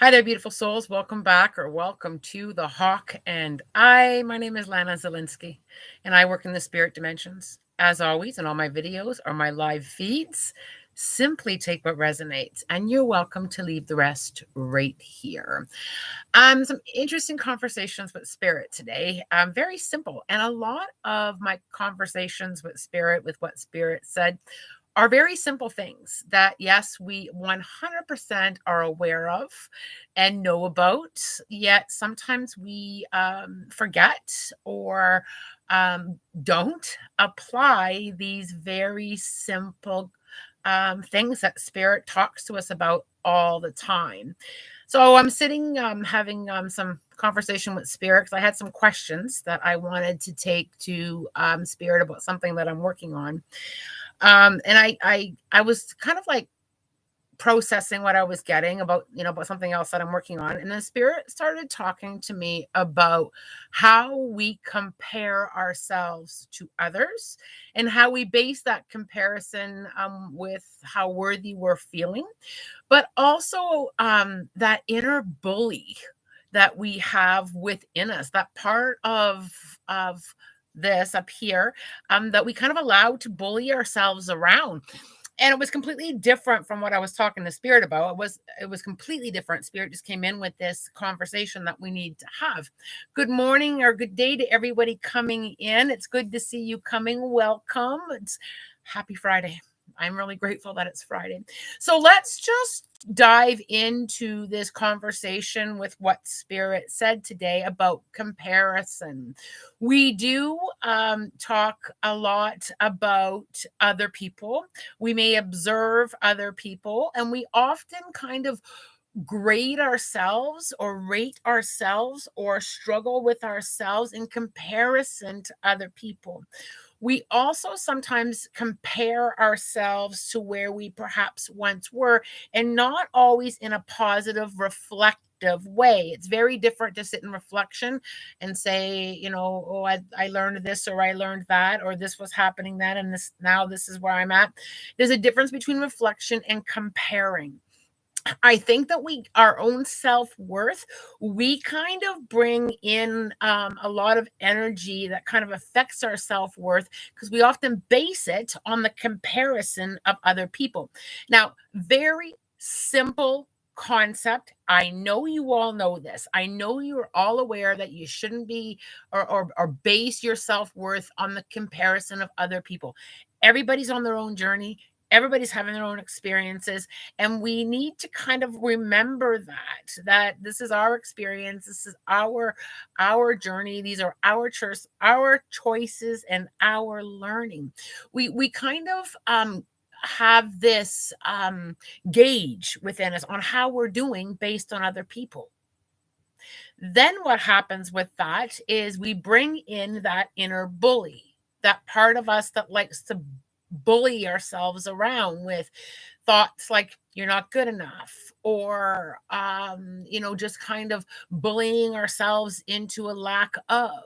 Hi there, beautiful souls. Welcome back or welcome to the Hawk and I. My name is Lana Zielinski, and I work in the spirit dimensions. As always, in all my videos or my live feeds, simply take what resonates, and you're welcome to leave the rest right here. Some interesting conversations with spirit today. Very simple, and a lot of my conversations with spirit, with what spirit said, are very simple things that, yes, we 100% are aware of and know about, yet sometimes we forget or don't apply these very simple things that spirit talks to us about all the time. So I'm sitting having some conversation with spirit because I had some questions that I wanted to take to spirit about something that I'm working on. And I was kind of like processing what I was getting about, about something else that I'm working on. And the spirit started talking to me about how we compare ourselves to others and how we base that comparison with how worthy we're feeling, but also that inner bully that we have within us, that part of this up here that we kind of allow to bully ourselves around. And it was completely different from what I was talking to spirit about. It was completely different. Spirit just came in with this conversation that we need to have. Good morning or good day to everybody coming in. It's good to see you coming. Welcome. It's happy Friday. I'm really grateful that it's Friday. So let's just dive into this conversation with what spirit said today about comparison. We do talk a lot about other people. We may observe other people, and we often kind of grade ourselves or rate ourselves or struggle with ourselves in comparison to other people. We also sometimes compare ourselves to where we perhaps once were, and not always in a positive, reflective way. It's very different to sit in reflection and say, oh, I learned this or I learned that, or this was happening then, and this is where I'm at. There's a difference between reflection and comparing. I think that our own self-worth, we kind of bring in a lot of energy that kind of affects our self-worth because we often base it on the comparison of other people. Now, very simple concept. I know you all know this. I know you're all aware that you shouldn't be or base your self-worth on the comparison of other people. Everybody's on their own journey. Everybody's having their own experiences, and we need to kind of remember that this is our experience, this is our journey, these are our choices and our learning. We kind of have this gauge within us on how we're doing based on other people. Then what happens with that is we bring in that inner bully, that part of us that likes to bully ourselves around with thoughts like you're not good enough, or just kind of bullying ourselves into a lack of.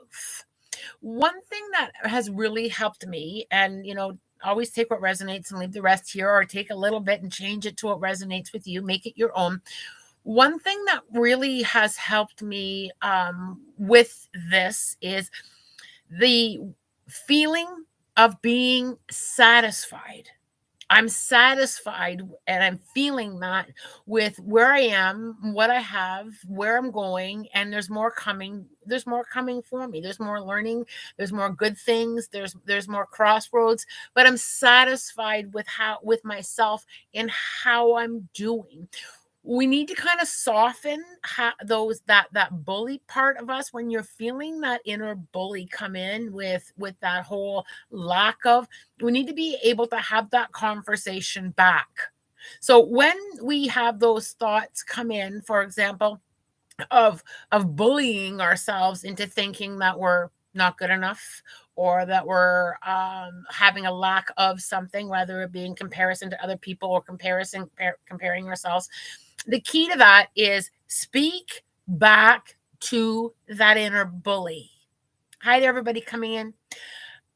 One thing that has really helped me, and always take what resonates and leave the rest here, or take a little bit and change it to what resonates with you, make it your own. One thing that really has helped me with this is the feeling of being satisfied. I'm satisfied and I'm feeling that with where I am, what I have, where I'm going, and there's more coming. There's more coming for me. There's more learning. There's more good things. There's more crossroads, but I'm satisfied with myself and how I'm doing. We need to kind of soften that bully part of us. When you're feeling that inner bully come in with that whole lack of, we need to be able to have that conversation back. So when we have those thoughts come in, for example, of bullying ourselves into thinking that we're not good enough, or that we're having a lack of something, whether it be in comparison to other people or comparing ourselves, the key to that is speak back to that inner bully. Hi to everybody coming in.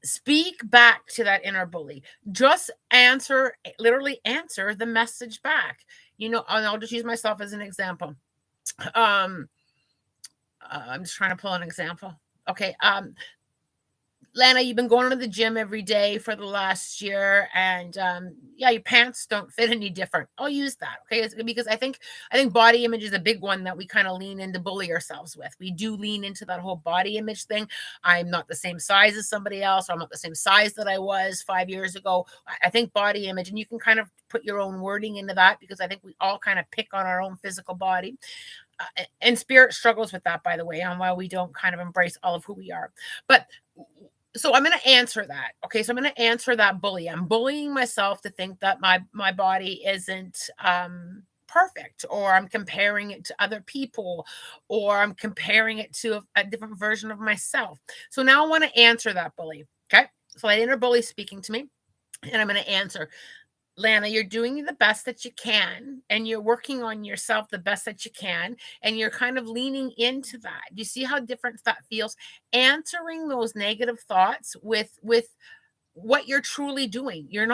Speak back to that inner bully. Just literally answer the message back. And I'll just use myself as an example. um I'm just trying to pull an example. Okay. Lana, you've been going to the gym every day for the last year, and yeah, your pants don't fit any different. I'll use that, okay? Because I think body image is a big one that we kind of lean into, bully ourselves with. We do lean into that whole body image thing. I'm not the same size as somebody else, or I'm not the same size that I was 5 years ago. I think body image, and you can kind of put your own wording into that, because I think we all kind of pick on our own physical body. And spirit struggles with that, by the way, on why we don't kind of embrace all of who we are. But so I'm going to answer that. Okay, so I'm going to answer that bully. I'm bullying myself to think that my body isn't perfect, or I'm comparing it to other people, or I'm comparing it to a different version of myself. So now I want to answer that bully. Okay, so that inner bully speaking to me, and I'm going to answer. Lana, you're doing the best that you can, and you're working on yourself the best that you can, and you're kind of leaning into that. You see how different that feels? Answering those negative thoughts with what you're truly doing. You're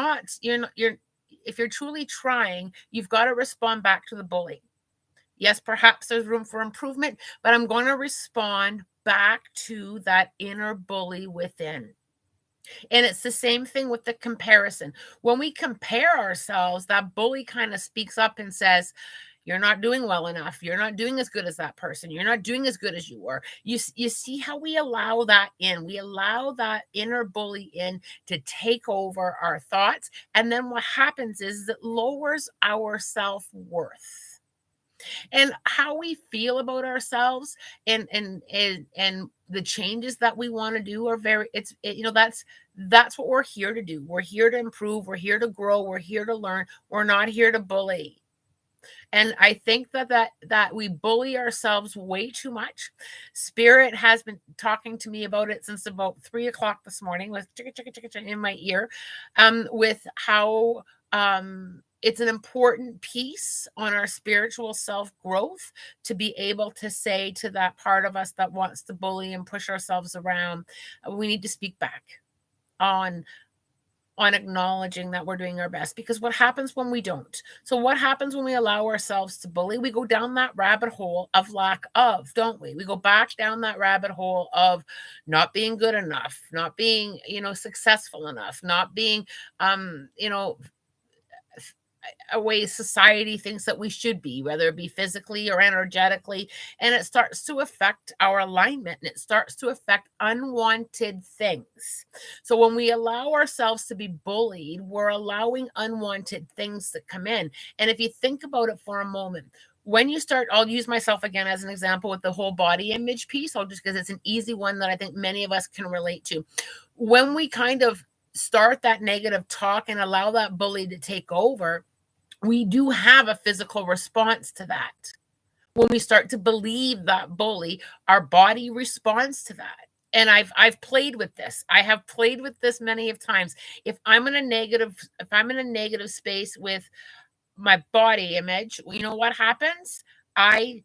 if you're truly trying, you've got to respond back to the bully. Yes, perhaps there's room for improvement, but I'm going to respond back to that inner bully within. And it's the same thing with the comparison. When we compare ourselves, that bully kind of speaks up and says, you're not doing well enough. You're not doing as good as that person. You're not doing as good as you were. You see how we allow that in. We allow that inner bully in to take over our thoughts. And then what happens is it lowers our self-worth. And how we feel about ourselves, and the changes that we want to do are that's what we're here to do. We're here to improve, we're here to grow, we're here to learn. We're not here to bully. And I think that we bully ourselves way too much. Spirit has been talking to me about it since about 3 o'clock this morning, with chicka chicka chicka chicka in my ear, with how it's an important piece on our spiritual self growth to be able to say to that part of us that wants to bully and push ourselves around, we need to speak back on acknowledging that we're doing our best. Because what happens when we don't? So what happens when we allow ourselves to bully? We go down that rabbit hole of lack of, don't we? We go back down that rabbit hole of not being good enough, not being, successful enough, not being, a way society thinks that we should be, whether it be physically or energetically. And it starts to affect our alignment, and it starts to affect unwanted things. So when we allow ourselves to be bullied, we're allowing unwanted things to come in. And if you think about it for a moment, when you start, I'll use myself again as an example with the whole body image piece. I'll just, because it's an easy one that I think many of us can relate to. When we kind of start that negative talk and allow that bully to take over, we do have a physical response to that. When we start to believe that bully, our body responds to that. And I've played with this. I have played with this many of times. If I'm in a negative space with my body image, you know what happens? I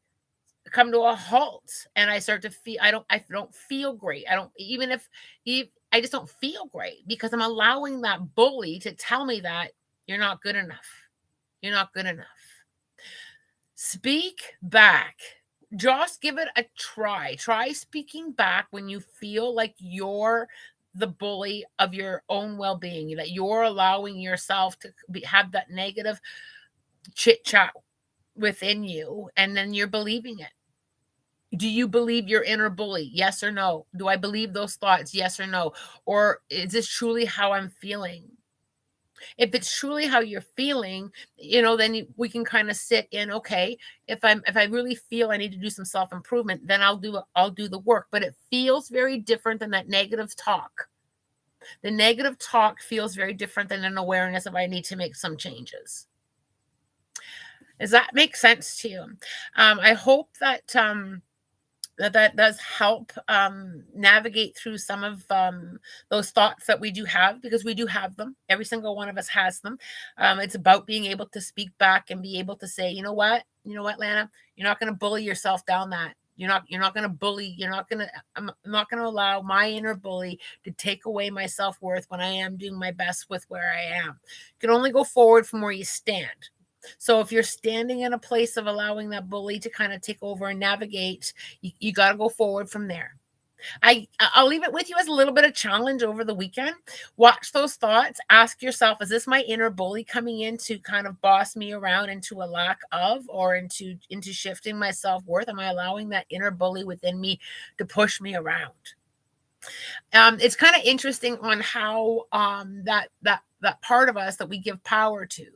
come to a halt, and I start to feel, I don't feel great. I just don't feel great, because I'm allowing that bully to tell me that you're not good enough. You're not good enough. Speak back. Just give it a try. Try speaking back when you feel like you're the bully of your own well-being, that you're allowing yourself to have that negative chit chat within you, and then you're believing it. Do you believe your inner bully? Yes or no? Do I believe those thoughts? Yes or no? Or is this truly how I'm feeling? If it's truly how you're feeling, then we can kind of sit in, okay, if I really feel I need to do some self-improvement, then I'll do the work. But it feels very different than that negative talk. The negative talk feels very different than an awareness of I need to make some changes. Does that make sense to you? I hope that that does help navigate through some of those thoughts that we do have, because we do have them. Every single one of us has them. It's about being able to speak back and be able to say, you know what, Lana, you're not going to bully yourself down that. You're not going to bully. I'm not going to allow my inner bully to take away my self-worth when I am doing my best with where I am. You can only go forward from where you stand. So if you're standing in a place of allowing that bully to kind of take over and navigate, you got to go forward from there. I'll leave it with you as a little bit of challenge over the weekend. Watch those thoughts. Ask yourself, is this my inner bully coming in to kind of boss me around into a lack of, or into shifting my self-worth? Am I allowing that inner bully within me to push me around? It's kind of interesting on how that part of us that we give power to,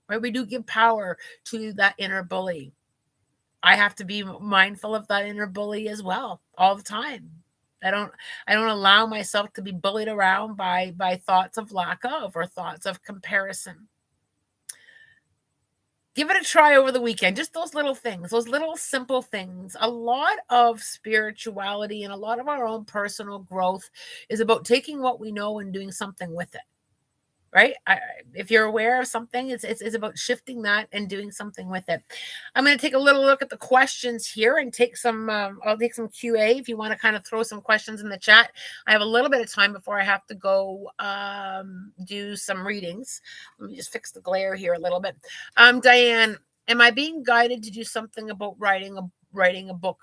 right? We do give power to that inner bully. I have to be mindful of that inner bully as well all the time. I don't allow myself to be bullied around by thoughts of lack of or thoughts of comparison. Give it a try over the weekend. Just those little things, those little simple things. A lot of spirituality and a lot of our own personal growth is about taking what we know and doing something with it. Right? If you're aware of something, it's about shifting that and doing something with it. I'm going to take a little look at the questions here and take some. I'll take some QA if you want to kind of throw some questions in the chat. I have a little bit of time before I have to go do some readings. Let me just fix the glare here a little bit. Diane, am I being guided to do something about writing a book?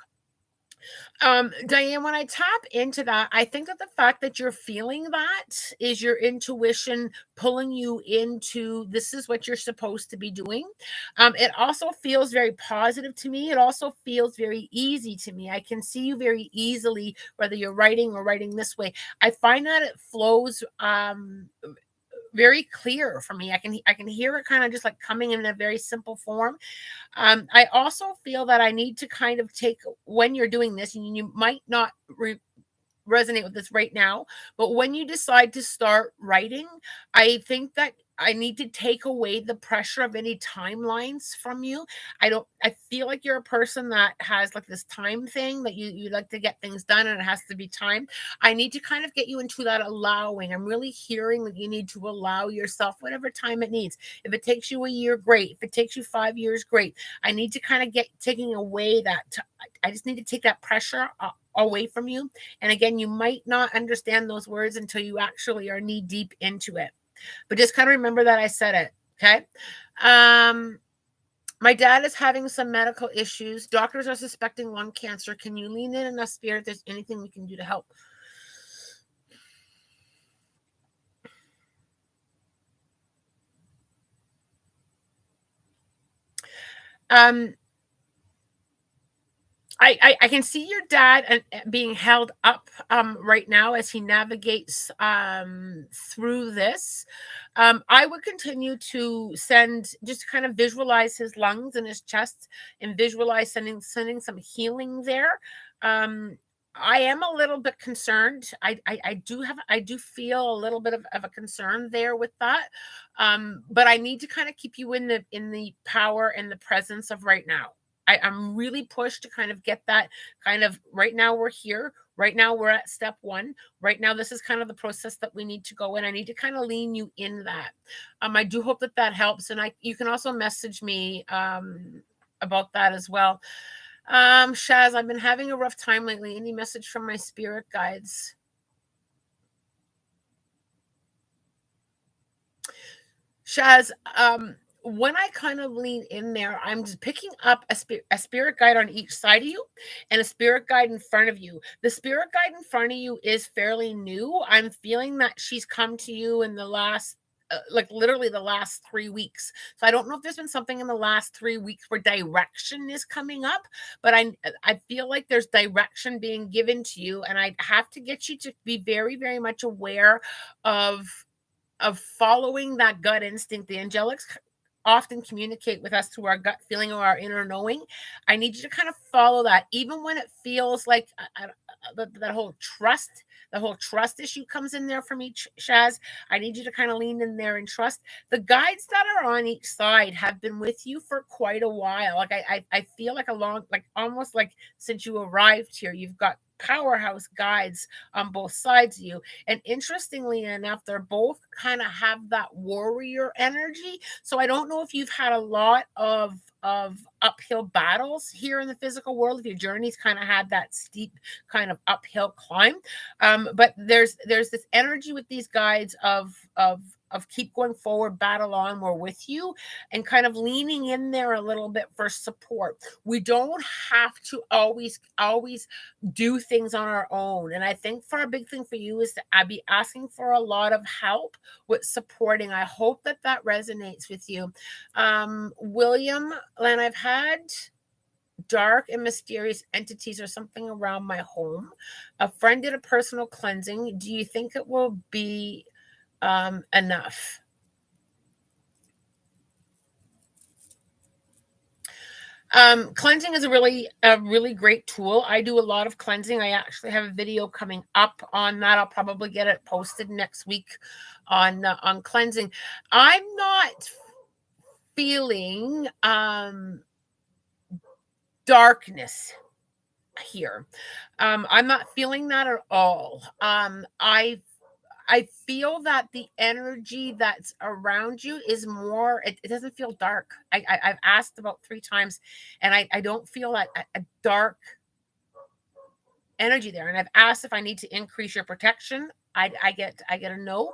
Diane, when I tap into that, I think that the fact that you're feeling that is your intuition pulling you into this is what you're supposed to be doing. It also feels very positive to me. It also feels very easy to me. I can see you very easily, whether you're writing or writing this way. I find that it flows very clear for me. I can hear it kind of just like coming in a very simple form. I also feel that I need to kind of take when you're doing this, and you might not resonate with this right now, but when you decide to start writing, I think that I need to take away the pressure of any timelines from you. I feel like you're a person that has like this time thing that you like to get things done and it has to be time. I need to kind of get you into that allowing. I'm really hearing that you need to allow yourself whatever time it needs. If it takes you a year, great. If it takes you 5 years, great. I need to kind of get taking away I just need to take that pressure away from you. And again, you might not understand those words until you actually are knee deep into it. But just kind of remember that I said it. Okay. My dad is having some medical issues. Doctors are suspecting lung cancer. Can you lean in enough, Spirit? If there's anything we can do to help. I can see your dad being held up right now as he navigates through this. I would continue to just kind of visualize his lungs and his chest and visualize sending some healing there. I am a little bit concerned. I do feel a little bit of a concern there with that. But I need to kind of keep you in the power and the presence of right now. I'm really pushed to kind of get that kind of right now we're here. Right now we're at step 1. Right now, this is kind of the process that we need to go in. I need to kind of lean you in that. I do hope that helps. And you can also message me about that as well. Shaz, I've been having a rough time lately. Any message from my spirit guides? Shaz, when I kind of lean in there, I'm just picking up a spirit guide on each side of you and a spirit guide in front of you. The spirit guide in front of you is fairly new. I'm feeling that she's come to you in the last like literally the last 3 weeks. So I don't know if there's been something in the last 3 weeks where direction is coming up, but I feel like there's direction being given to you, and I have to get you to be very, very much aware of following that gut instinct. The angelics often communicate with us through our gut feeling or our inner knowing. I need you to kind of follow that, even when it feels like that whole trust issue comes in there for me, Shaz. I need you to kind of lean in there and trust. The guides that are on each side have been with you for quite a while. Like I feel like almost like since you arrived here, you've got powerhouse guides on both sides of you. And interestingly enough, they're both kind of have that warrior energy. So I don't know if you've had a lot of uphill battles here in the physical world, if your journey's kind of had that steep kind of uphill climb. But there's this energy with these guides of of keep going forward, battle on, we're with you, and kind of leaning in there a little bit for support. We don't have to always do things on our own. And I think for a big thing for you is that I'd be asking for a lot of help with supporting. I hope that that resonates with you. William, and I've had dark and mysterious entities or something around my home. A friend did a personal cleansing. Do you think it will be enough? Cleansing is a really great tool. I do a lot of cleansing. I actually have a video coming up on that. I'll probably get it posted next week on cleansing. I'm not feeling darkness here. I'm not feeling that at all. I feel that the energy that's around you is more, it doesn't feel dark. I've asked about 3 times and I don't feel that a dark energy there. And I've asked if I need to increase your protection. I get a no.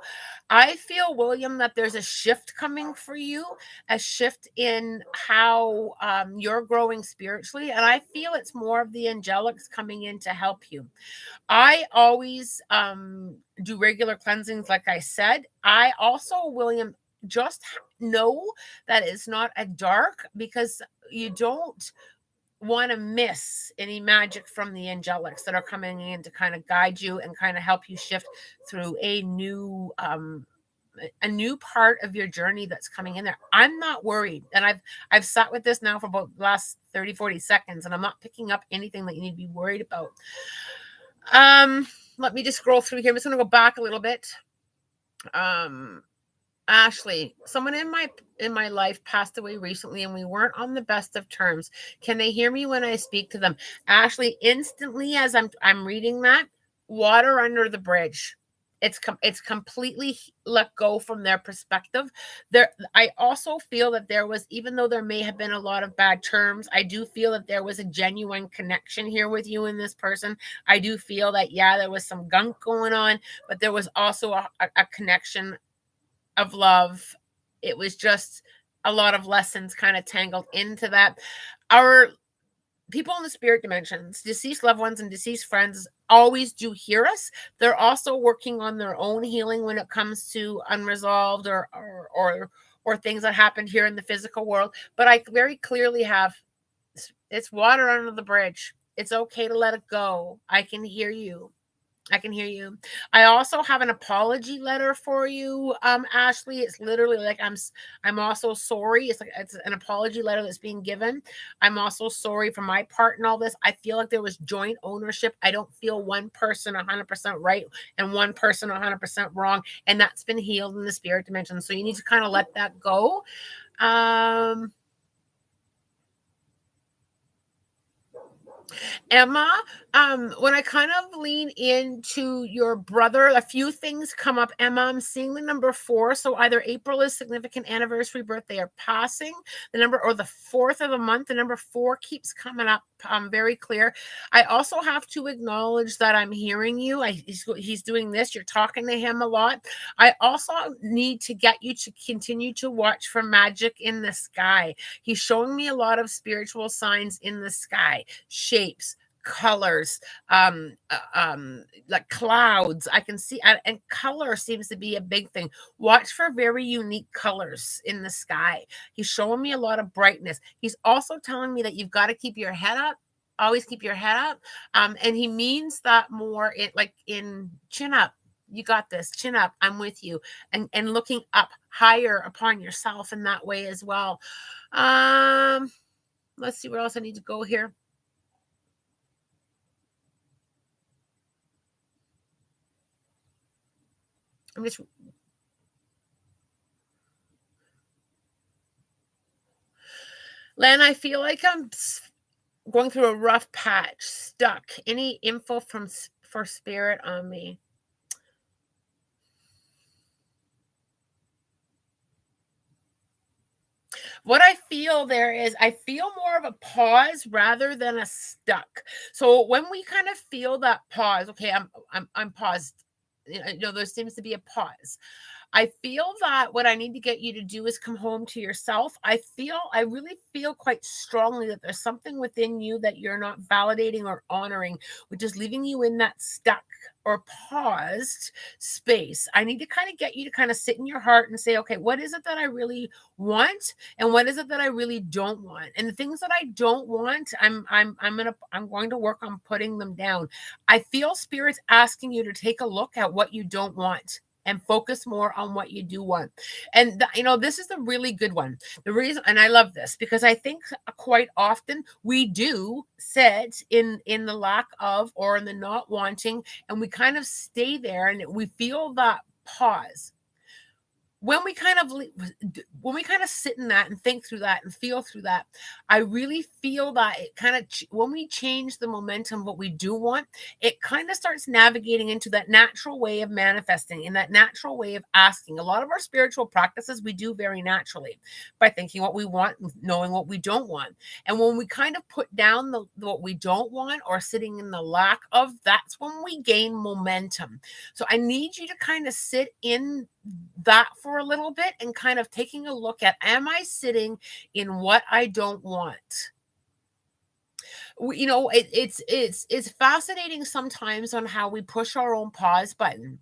I feel, William, that there's a shift coming for you, a shift in how you're growing spiritually. And I feel it's more of the angelics coming in to help you. I always do regular cleansings, like I said. I also, William, just know that it's not a dark, because you don't want to miss any magic from the angelics that are coming in to kind of guide you and kind of help you shift through a new part of your journey that's coming in there. I'm not worried. And I've sat with this now for about the last 30-40 seconds, and I'm not picking up anything that you need to be worried about. Let me just scroll through here. I'm just going to go back a little bit. Ashley, someone in my life passed away recently and we weren't on the best of terms. Can they hear me when I speak to them? Ashley, instantly as I'm reading that, water under the bridge. It's completely let go from their perspective. I also feel that there was, even though there may have been a lot of bad terms, I do feel that there was a genuine connection here with you and this person. I do feel that, yeah, there was some gunk going on, but there was also a connection of love. It was just a lot of lessons kind of tangled into that. Our people in the spirit dimensions, deceased loved ones and deceased friends, always do hear us. They're also working on their own healing when it comes to unresolved or things that happened here in the physical world. But I very clearly have, it's water under the bridge. It's okay to let it go. I can hear you. I can hear you. I also have an apology letter for you, Ashley. It's literally like I'm also sorry. It's an apology letter that's being given. I'm also sorry for my part in all this. I feel like there was joint ownership. I don't feel one person 100% right and one person 100% wrong, and that's been healed in the spirit dimension. So you need to kind of let that go. Emma, when I kind of lean into your brother, a few things come up. Emma, I'm seeing the number 4. So either April is significant anniversary, birthday, or passing. The number, or the 4th of the month, the number 4 keeps coming up very clear. I also have to acknowledge that I'm hearing you. He's doing this. You're talking to him a lot. I also need to get you to continue to watch for magic in the sky. He's showing me a lot of spiritual signs in the sky, shapes, colors, like clouds. I can see, and color seems to be a big thing. Watch for very unique colors in the sky. He's showing me a lot of brightness. He's also telling me that you've got to keep your head up. Always keep your head up. And he means that more in chin up. You got this. Chin up. I'm with you. And looking up higher upon yourself in that way as well. Let's see where else I need to go here. I'm just Len, I feel like I'm going through a rough patch, stuck. Any info for spirit on me? What I feel there is, I feel more of a pause rather than a stuck. So when we kind of feel that pause, okay, I'm paused. You know, there seems to be a pause. I feel that what I need to get you to do is come home to yourself. I really feel quite strongly that there's something within you that you're not validating or honoring, which is leaving you in that stuck or paused space. I need to kind of get you to kind of sit in your heart and say, okay, what is it that I really want? And what is it that I really don't want? And the things that I don't want, I'm going to work on putting them down. I feel Spirit's asking you to take a look at what you don't want and focus more on what you do want. And this is a really good one. The reason, and I love this because I think quite often we do sit in the lack of or in the not wanting, and we kind of stay there and we feel that pause. When we kind of sit in that and think through that and feel through that, I really feel that it kind of when we change the momentum of what we do want, it kind of starts navigating into that natural way of manifesting and that natural way of asking. A lot of our spiritual practices we do very naturally by thinking what we want, knowing what we don't want. And when we kind of put down what we don't want or sitting in the lack of, that's when we gain momentum. So I need you to kind of sit in that for a little bit and kind of taking a look at, am I sitting in what I don't want? It's fascinating sometimes on how we push our own pause button.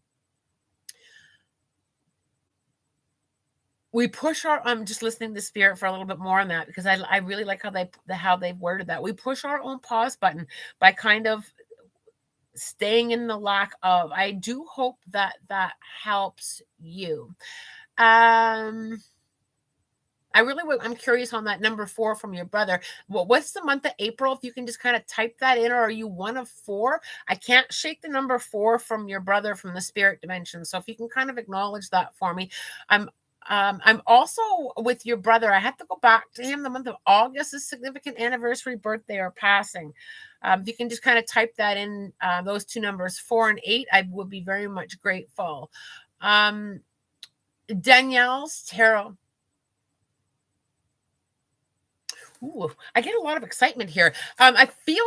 We push our I'm just listening to Spirit for a little bit more on that because I really like how they've worded that. We push our own pause button by kind of staying in the lack of. I do hope that helps you. I'm curious on that number 4 from your brother. What's the month of April? If you can just kind of type that in, or are you one of 4? I can't shake the number 4 from your brother from the spirit dimension. So if you can kind of acknowledge that for me. I'm also with your brother. I have to go back to him. The month of August is significant anniversary, birthday, or passing. If you can just kind of type that in, those 2 numbers, 4 and 8, I would be very much grateful. Danielle's tarot. Ooh, I get a lot of excitement here. I feel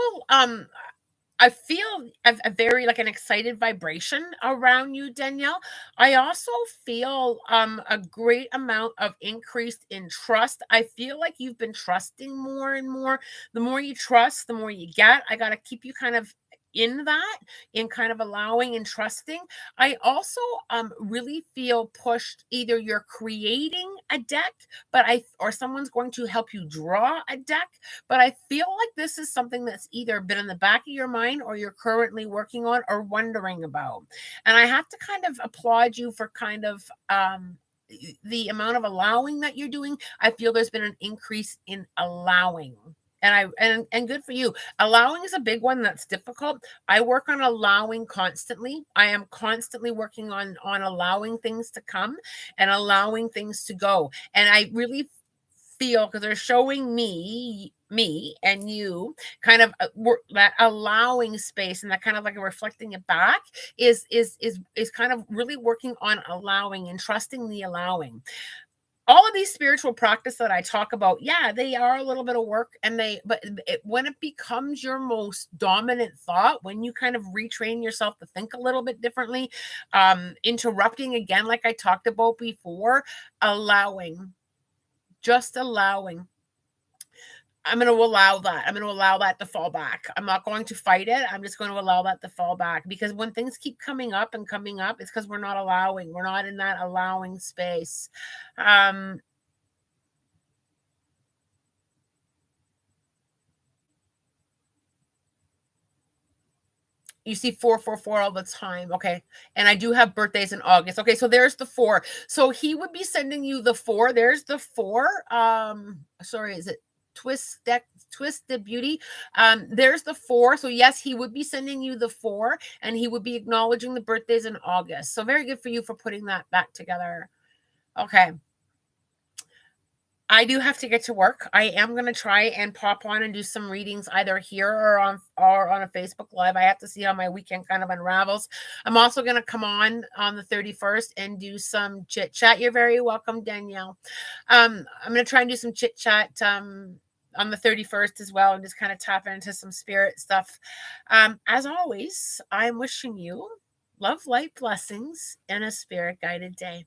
a very like an excited vibration around you, Danielle. I also feel a great amount of increased in trust. I feel like you've been trusting more and more. The more you trust, the more you get. I got to keep you kind of in that, in kind of allowing and trusting. I also really feel pushed. Either you're creating a deck, or someone's going to help you draw a deck. But I feel like this is something that's either been in the back of your mind or you're currently working on or wondering about. And I have to kind of applaud you for kind of the amount of allowing that you're doing. I feel there's been an increase in allowing. And good for you. Allowing is a big one that's difficult. I work on allowing constantly. I am constantly working on allowing things to come and allowing things to go. And I really feel, because they're showing me and you kind of that allowing space, and that kind of like reflecting it back is kind of really working on allowing and trusting the allowing. All of these spiritual practice that I talk about, yeah, they are a little bit of work, when it becomes your most dominant thought, when you kind of retrain yourself to think a little bit differently, interrupting again, like I talked about before, just allowing. I'm going to allow that. I'm going to allow that to fall back. I'm not going to fight it. I'm just going to allow that to fall back, because when things keep coming up, it's because we're not allowing. We're not in that allowing space. You see 444 all the time. Okay. And I do have birthdays in August. Okay. So there's the 4. So he would be sending you the 4. There's the 4. Sorry, is it Twisted Beauty? There's the 4. So yes, he would be sending you the 4, and he would be acknowledging the birthdays in August. So very good for you for putting that back together. Okay. I do have to get to work. I am going to try and pop on and do some readings either here or on a Facebook Live. I have to see how my weekend kind of unravels. I'm also going to come on the 31st and do some chit chat. You're very welcome, Danielle. I'm going to try and do some chit chat on the 31st as well, and just kind of tap into some spirit stuff. As always, I'm wishing you love, light, blessings, and a spirit guided day.